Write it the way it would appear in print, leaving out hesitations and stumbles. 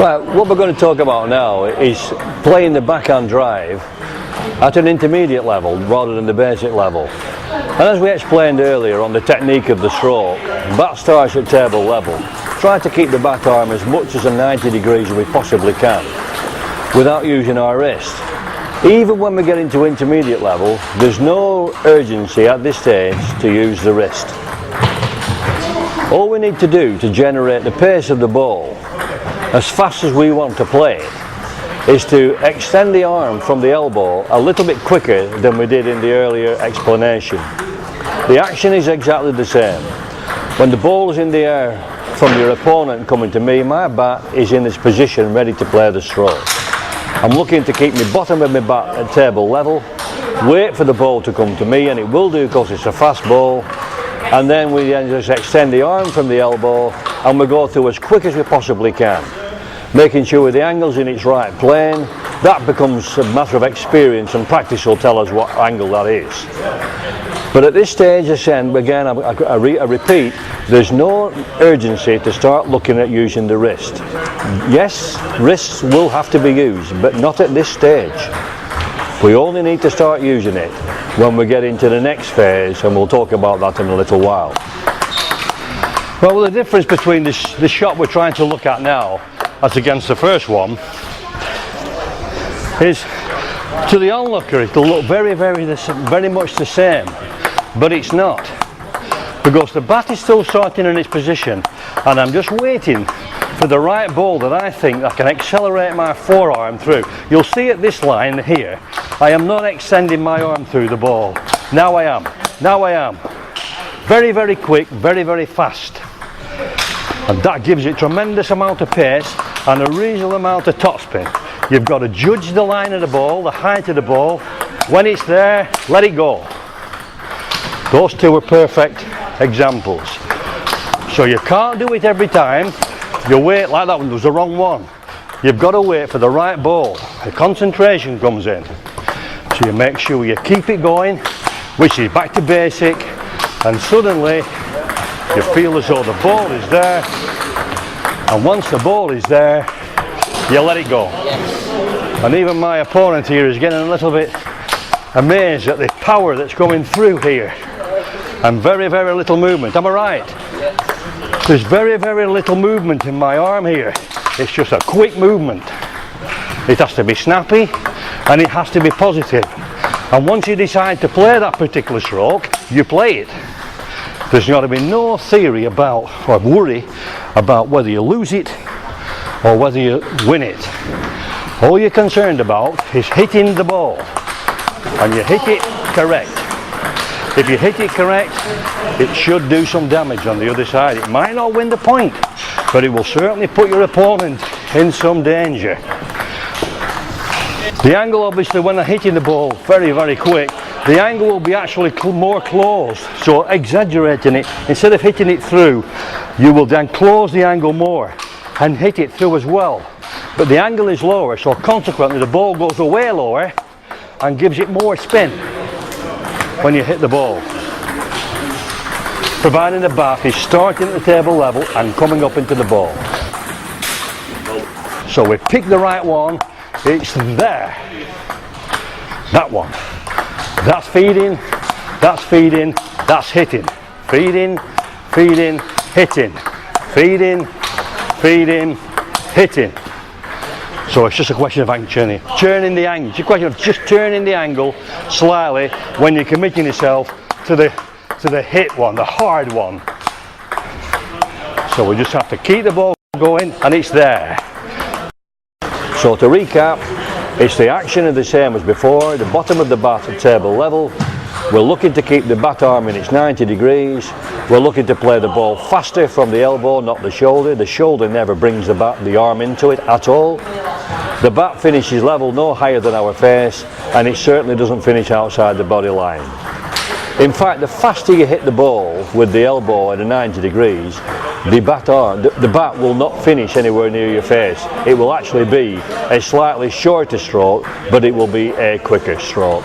Right, what we're going to talk about now is playing the backhand drive at an intermediate level rather than the basic level. And as we explained earlier on the technique of the stroke, bat starts at table level. Try to keep the bat arm as much as a 90 degrees as we possibly can without using our wrist. Even when we get into intermediate level, there's no urgency at this stage to use the wrist. All we need to do to generate the pace of the ball as fast as we want to play it is to extend the arm from the elbow a little bit quicker than we did in the earlier explanation. The action is exactly the same. When the ball is in the air from your opponent coming to me, my bat is in this position ready to play the stroke. I'm looking to keep the bottom of my bat at table level, wait for the ball to come to me, and it will do because it's a fast ball, and then we just extend the arm from the elbow and we go through as quick as we possibly can, making sure the angle's in its right plane. That becomes a matter of experience, and practice will tell us what angle that is. But at this stage, again, I repeat, there's no urgency to start looking at using the wrist. Yes, wrists will have to be used, but not at this stage. We only need to start using it when we get into the next phase, and we'll talk about that in a little while. Well, the difference between this shot we're trying to look at now as against the first one is, to the onlooker, it'll look very much the same, but it's not, because the bat is still starting in its position and I'm just waiting for the right ball that I think that can accelerate my forearm through. You'll see at this line here, I am not extending my arm through the ball. Now I am. Very quick, very fast. And that gives it tremendous amount of pace and a reasonable amount of topspin. You've got to judge the line of the ball, the height of the ball. When it's there, let it go. Those two are perfect examples. So you can't do it every time. You wait, like that one was the wrong one. You've got to wait for the right ball. The concentration comes in. So you make sure you keep it going, which is back to basic, and suddenly you feel as though the ball is there, and once the ball is there, you let it go. And even my opponent here is getting a little bit amazed at the power that's coming through here, and very little movement. Am I right? There's very little movement in my arm here. It's just a quick movement. It has to be snappy and it has to be positive. And once you decide to play that particular stroke, you play it. There's got to be no theory about, or worry about, whether you lose it or whether you win it. All you're concerned about is hitting the ball, and you hit it correct. If you hit it correct, it should do some damage on the other side. It might not win the point, but it will certainly put your opponent in some danger. The angle, obviously, when I'm hitting the ball very quick, the angle will be actually more closed, so exaggerating it, instead of hitting it through, you will then close the angle more and hit it through as well. But the angle is lower, so consequently the ball goes away lower and gives it more spin when you hit the ball, providing the bat is starting at the table level and coming up into the ball. So we pick the right one, it's there. That one. That's feeding, that's feeding, that's hitting. Feeding, hitting. Feeding, hitting. So it's just a question of turning the angle. It's a question of just turning the angle slightly when you're committing yourself to the hit one, the hard one. So we just have to keep the ball going, and it's there. So to recap, it's the action of the same as before. The bottom of the bat at table level. We're looking to keep the bat arm in its 90 degrees. We're looking to play the ball faster from the elbow, not the shoulder. The shoulder never brings the arm into it at all. The bat finishes level no higher than our face, and it certainly doesn't finish outside the body line. In fact, the faster you hit the ball with the elbow at a 90 degrees, the bat will not finish anywhere near your face. It will actually be a slightly shorter stroke, but it will be a quicker stroke.